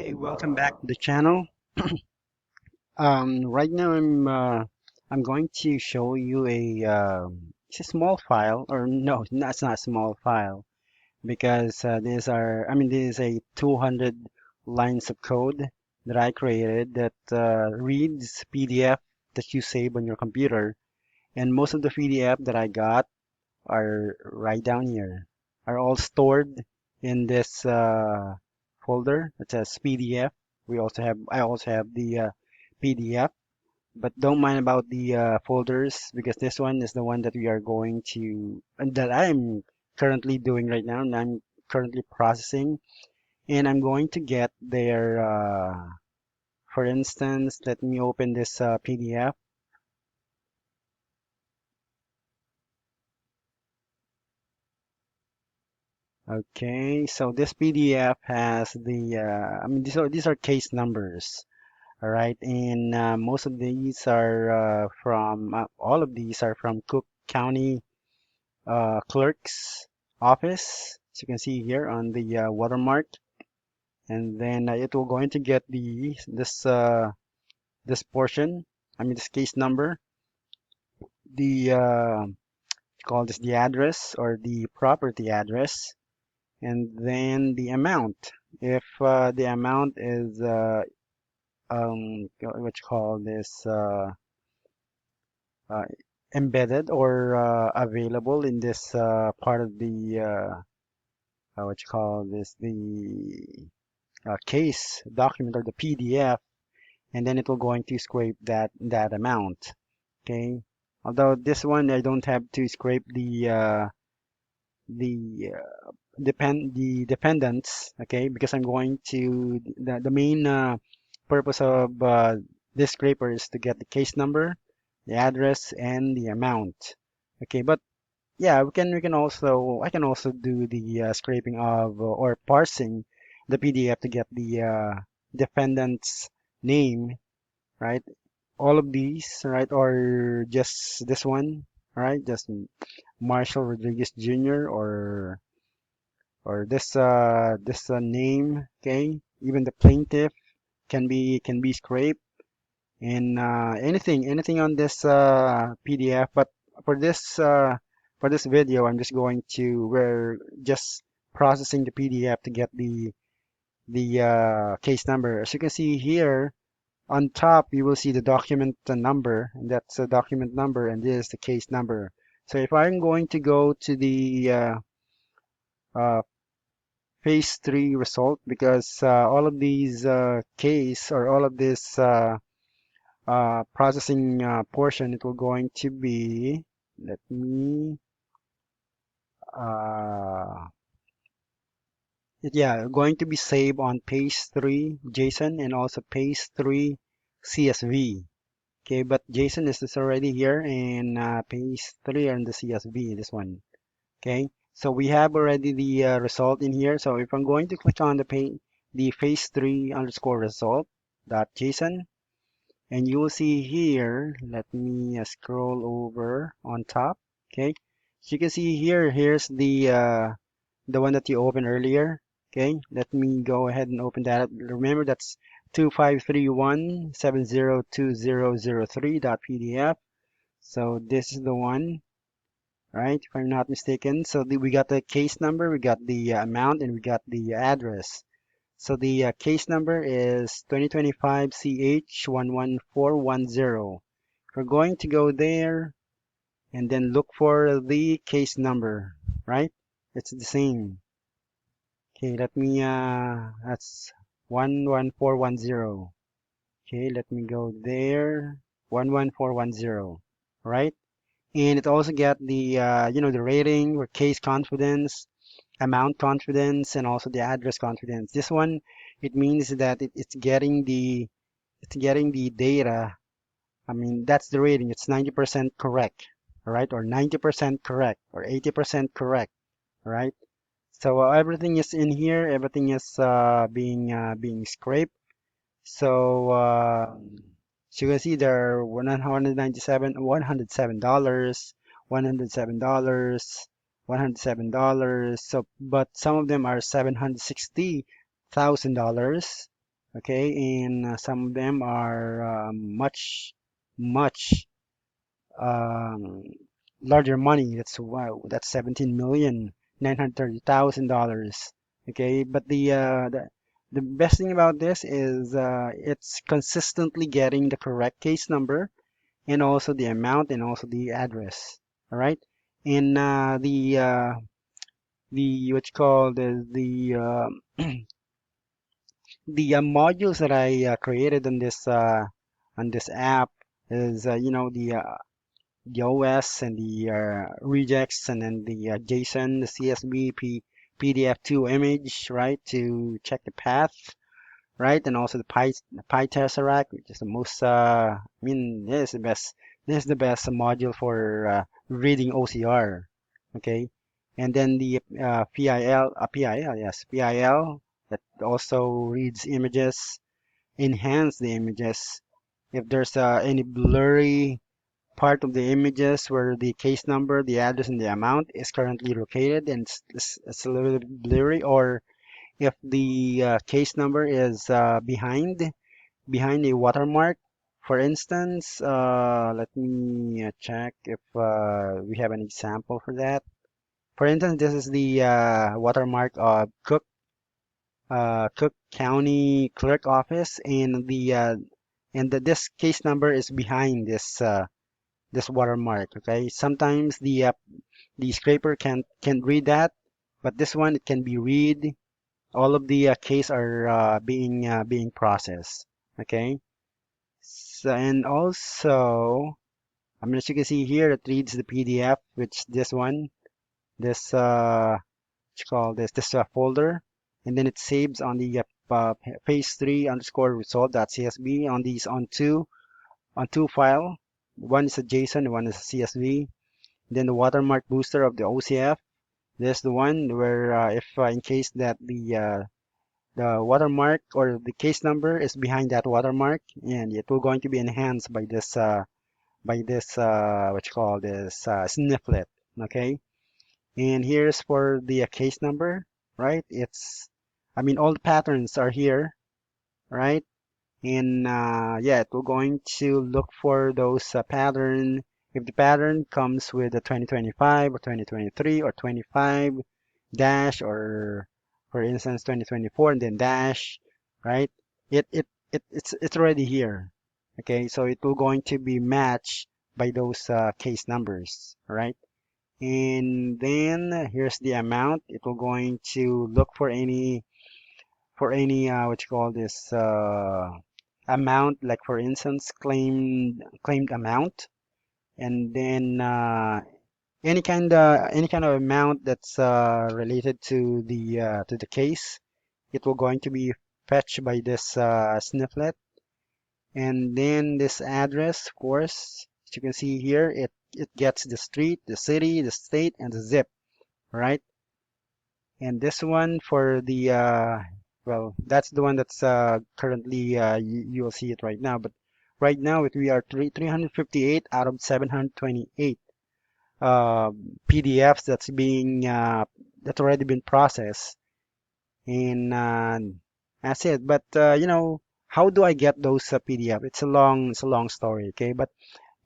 Okay, welcome back to the channel. Right now I'm going to show you it's a small file, or no, that's not a small file because this is a 200 lines of code that I created that reads PDF that you save on your computer, and most of the PDF that I got are right down here, are all stored in this folder that says PDF. I also have the PDF, but don't mind about the folders because this one is the one that we are going to, and that I'm currently doing right now, and I'm currently processing, and I'm going to get their, for instance, let me open this PDF. Okay, so this PDF has these are case numbers. All right, and most of these are all of these are from Cook County Clerk's office. As you can see here on the watermark, and then it will going to get this portion. This case number, the call this the address or the property address, and then the amount. If the amount is what you call this uh, embedded or available in this part of the what you call this the case document or the PDF, and then it will going to scrape that amount. Okay, although this one I don't have to scrape the the dependents. Okay, because I'm going to the main purpose of this scraper is to get the case number, the address, and the amount. Okay, but yeah, we can also I can also do the scraping of or parsing the PDF to get the defendant's name, right? All of these, right, or just this one, right? Just Marshall Rodriguez Jr. or this name, okay? Even the plaintiff can be scraped and anything on this PDF. But for this uh, for this video, we're just processing the PDF to get the case number. As you can see here on top, you will see the document number, and that's the document number, and this is the case number. So if I'm going to go to the uh, phase 3 result, because all of these case or all of this processing portion, it will going to be, let me, uh, yeah, going to be saved on page 3 JSON and also page 3 CSV. Okay, but JSON is already here and page 3 and the CSV, this one. Okay, so we have already the result in here. So if I'm going to click on the phase 3 underscore result dot JSON, and you will see here, let me scroll over on top. Okay, so you can see here, here's the one that you opened earlier. Okay, let me go ahead and open that up. Remember, that's 2531702003.pdf. So this is the one, right? If I'm not mistaken. So we got the case number, we got the amount, and we got the address. So the case number is 2025 CH11410. We're going to go there and then look for the case number, right? It's the same. Okay, that's 11410. Okay, let me go there, 11410, right? And it also get the, the rating or case confidence, amount confidence, and also the address confidence. This one, it means that it's getting the data. That's the rating. It's 90% correct, all right, or 90% correct, or 80% correct, all right? So everything is in here. Everything is being scraped. So you can see there are 197, $107, $107, $107. So, but some of them are $760,000. Okay, and some of them are much um, larger money. That's wow, that's 17,930,000. Okay, but the best thing about this is it's consistently getting the correct case number and also the amount and also the address. All right, and the what you call the modules that I created on this app is the OS and the regex and then the JSON, the CSV, PDF2 image, right, to check the path, right, and also the Pi Tesseract, which is the most, I mean, this is the best module for reading OCR, okay, and then the PIL that also reads images, enhance the images. If there's any blurry part of the images where the case number, the address, and the amount is currently located and it's a little bit blurry, or if the case number is behind a watermark. For instance, let me check if we have an example for that. For instance, this is the watermark of Cook County Clerk Office, and this case number is behind this watermark. Okay, sometimes the scraper can't read that, but this one it can be read. All of the case are being processed. Okay, so and also I mean, as you can see here, it reads the PDF, which this one, this what you call this folder, and then it saves on the phase 3 underscore result.csv on these on two file. One is a JSON, one is a CSV. Then the watermark booster of the OCF. There's the one where if in case that the watermark or the case number is behind that watermark, and it will going to be enhanced by this what you call this snifflet. Okay, and here's for the case number, right? I mean, all the patterns are here, right? And yeah, we're going to look for those pattern. If the pattern comes with a 2025 or 2023 or 25 dash, or for instance 2024 and then dash, right? It's already here. Okay, so it will going to be matched by those case numbers, right? And then here's the amount. It will going to look for any what you call this amount, like for instance claimed amount, and then any kind of amount that's related to the case, it will going to be fetched by this snifflet. And then this address, of course, as you can see here, it gets the street, the city, the state, and the zip, right? And this one for the well, that's the one that's currently you will see it right now. But right now we are 358 out of 728 uh, PDFs that's already been processed, and that's it. But how do I get those PDF? It's a long story, okay? But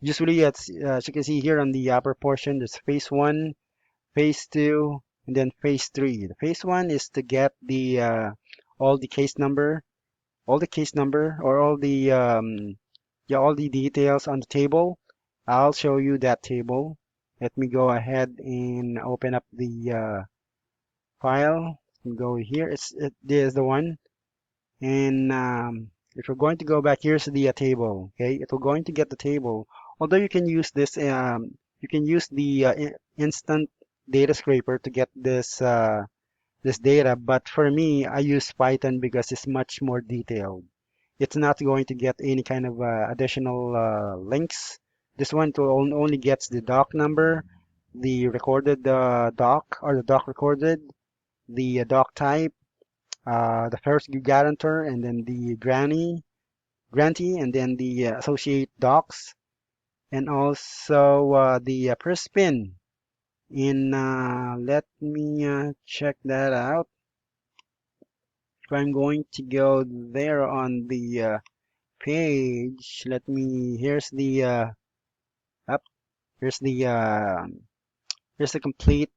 usually, as you can see here on the upper portion, there's phase one, phase two, and then phase three. The phase one is to get the all the case number, or all the details on the table. I'll show you that table. Let me go ahead and open up the file. Go here. There's the one. And if we're going to go back, here's the table. Okay, it will going to get the table. Although you can use the instant data scraper to get this data, but for me, I use Python because it's much more detailed. It's not going to get any kind of additional links. This one only gets the doc number, the recorded doc or the doc recorded, the doc type, the first guarantor, and then the grantee, and then the associate docs, and also the per spin. In let me check that out. if I'm going to go there on the page, let me, here's the, up, here's the, here's the complete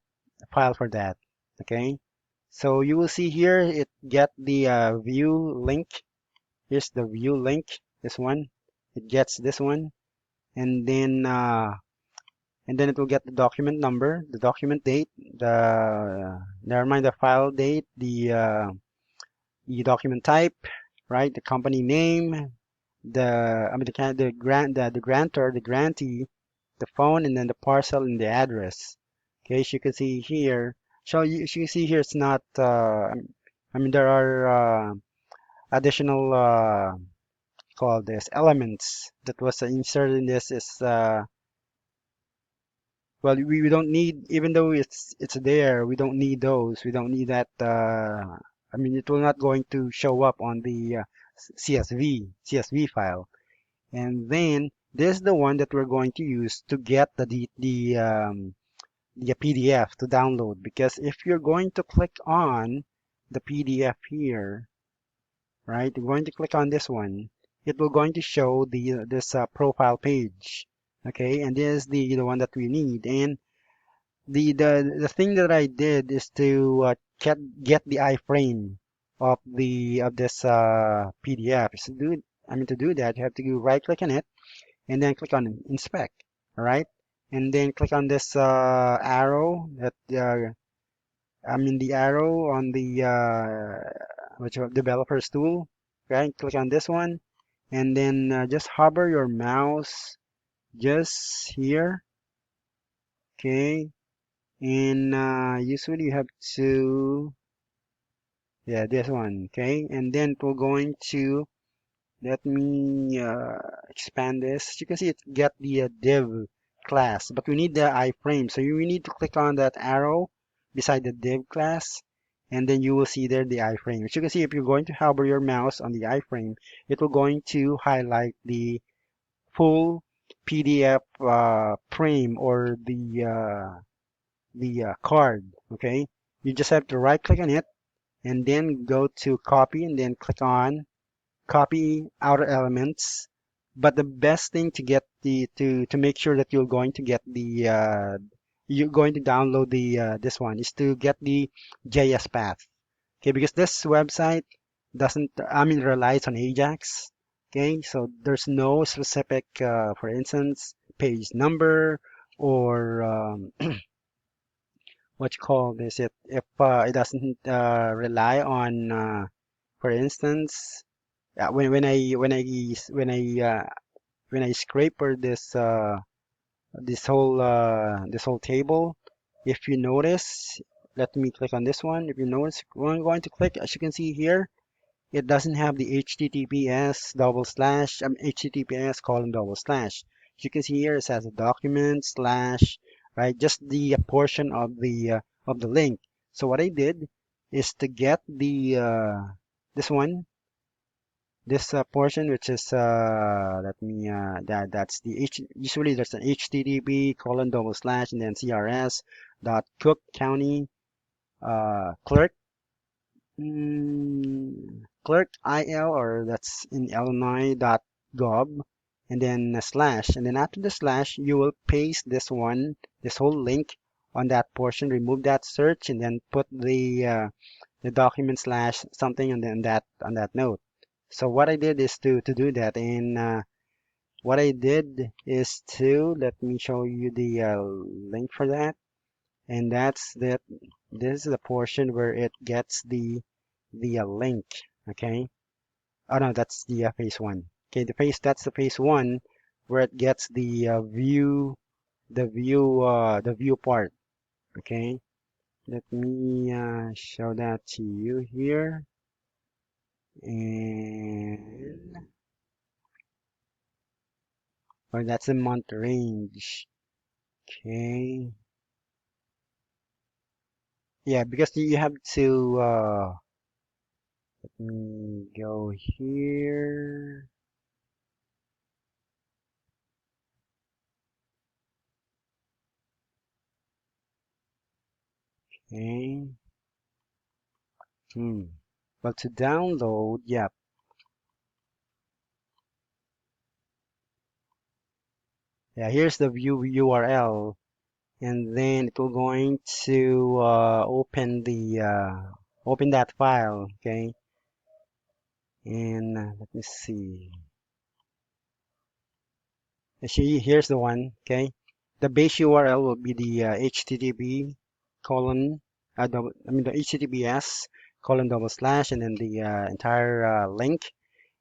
file for that. Okay. So you will see here, it get the view link. Here's the view link, this one. It gets this one. And then it will get the document number, the document date, never mind the file date, the document type, right? The company name, I mean the grantor, the grantee, the phone, and then the parcel and the address. Okay, as you can see here. So as you can see here, it's not. I mean, there are additional call this elements that was inserted in this is well, we don't need, even though it's there, we don't need those. We don't need that. I mean, it will not going to show up on the CSV file. And then this is the one that we're going to use to get the PDF to download. Because if you're going to click on the PDF here, right? You're going to click on this one. It will going to show this profile page. Okay, and this is the one that we need. And the thing that I did is to get the iframe of this PDF. So to do that, you have to go right click on it and then click on inspect. All right, and then click on this arrow that the arrow on the developers tool. Right, click on this one, and then just hover your mouse just here. Okay, and usually you have to, yeah, this one. Okay, and then we're going to, let me expand this. You can see it get the div class, but we need the iframe, so you need to click on that arrow beside the div class, and then you will see there the iframe. As you can see, if you're going to hover your mouse on the iframe, it will going to highlight the full PDF frame, or the card. Okay, you just have to right click on it and then go to copy and then click on copy outer elements. But the best thing to get to make sure that you're going to download the this one is to get the JS path. Okay, because this website doesn't, relies on Ajax. Okay, so there's no specific, for instance, page number, or what you call this, if it doesn't rely on, for instance, when I scraper this whole table, if you notice, let me click on this one. If you notice, when I'm going to click, as you can see here, it doesn't have the HTTPS double slash, HTTPS colon double slash. You can see here it says a document slash, right? Just the portion of the link. So what I did is to get the this one, this portion, which is let me that's the usually there's an HTTP colon double slash and then CRS dot Cook County clerk, clerk IL, or that's in Illinois dot gov, and then a slash, and then after the slash you will paste this whole link on that portion, remove that search, and then put the document slash something, and then on that note. So what I did is to do that, and what I did is to, let me show you the link for that, and that's that. This is the portion where it gets the link. Okay. Oh no, that's the phase one. Okay, that's the phase one where it gets the the view part. Okay. Let me show that to you here, and or that's the month range. Okay. Yeah, because you have to let me go here. Okay. Hmm. Well, to download, yeah, yeah, here's the view URL, and then it will going to open that file, okay? And let me see. Actually, here's the one, okay? The base URL will be the HTTP colon, the HTTPS colon double slash, and then the entire link,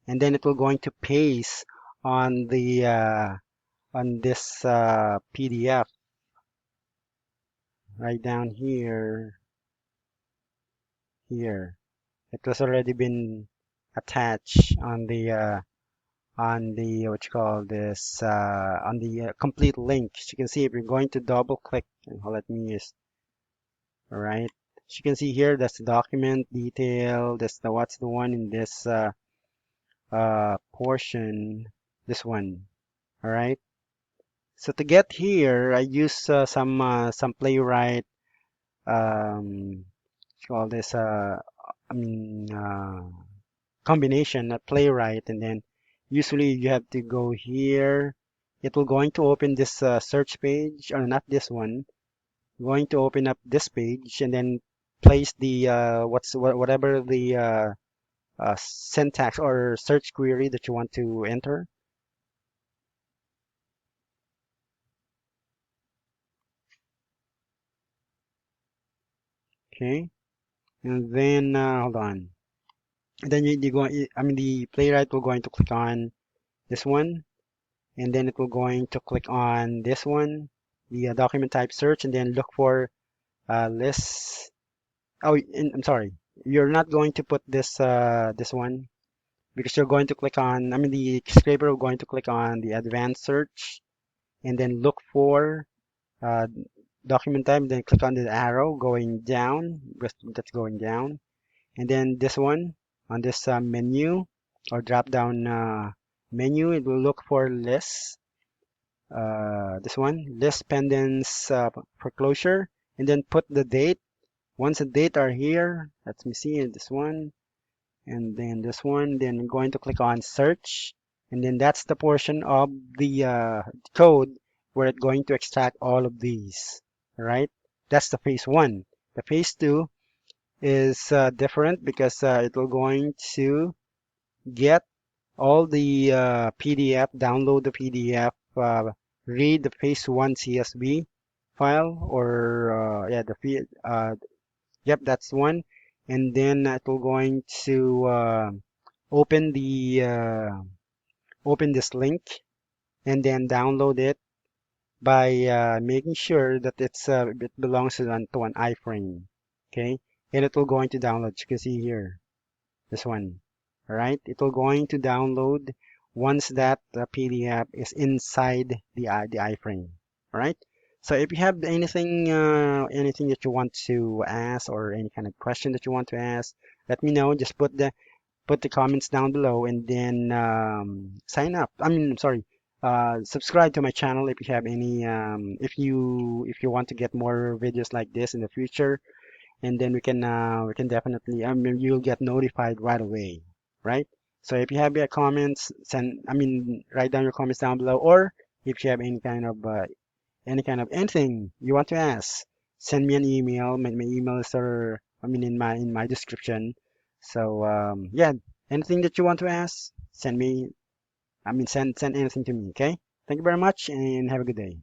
and then it will going to paste on the on this PDF right down here. Here, it was already been attached on the what you call this on the complete link. As you can see, if you're going to double click, let me use, all right. As you can see here, that's the document detail. That's the what's the one in this portion. This one, all right. So to get here, I use some playwright what you call this I mean combination, a playwright, and then usually you have to go here. It will going to open this search page, or not this one. Going to open up this page and then place the whatever the syntax or search query that you want to enter. Okay, and then hold on. And then you go. I mean, the playwright will going to click on this one, and then it will going to click on this one, the document type search, and then look for list. Oh, I'm sorry. You're not going to put this one because you're going to click on. I mean, the scraper will going to click on the advanced search, and then look for uh, document type. Then click on the arrow going down. That's going down, and then this one on this menu or drop down menu, it will look for list. This one, list pendants foreclosure, and then put the date. Once the date are here, let me see this one, and then this one, then I'm going to click on search, and then that's the portion of the code where it's going to extract all of these. All right, that's the phase one. The phase two is different because it will going to get all the PDF, download the PDF, read the phase one CSV file, or yeah, yep, that's one, and then it will going to open the open this link and then download it by making sure that it belongs to an iframe, okay, and it will going to download. You can see here. This one. All right. It will going to download once that PDF is inside the iframe. All right. So if you have anything that you want to ask or any kind of question that you want to ask, let me know. Just put the comments down below and then sign up. I mean, I'm sorry. Subscribe to my channel if you have any if you want to get more videos like this in the future, and then we can definitely, I mean, you'll get notified right away, right? So if you have your comments, write down your comments down below, or if you have any kind of anything you want to ask, send me an email. My email is in my description. So yeah, anything that you want to ask, send me. Send anything to me. Okay. Thank you very much, and have a good day.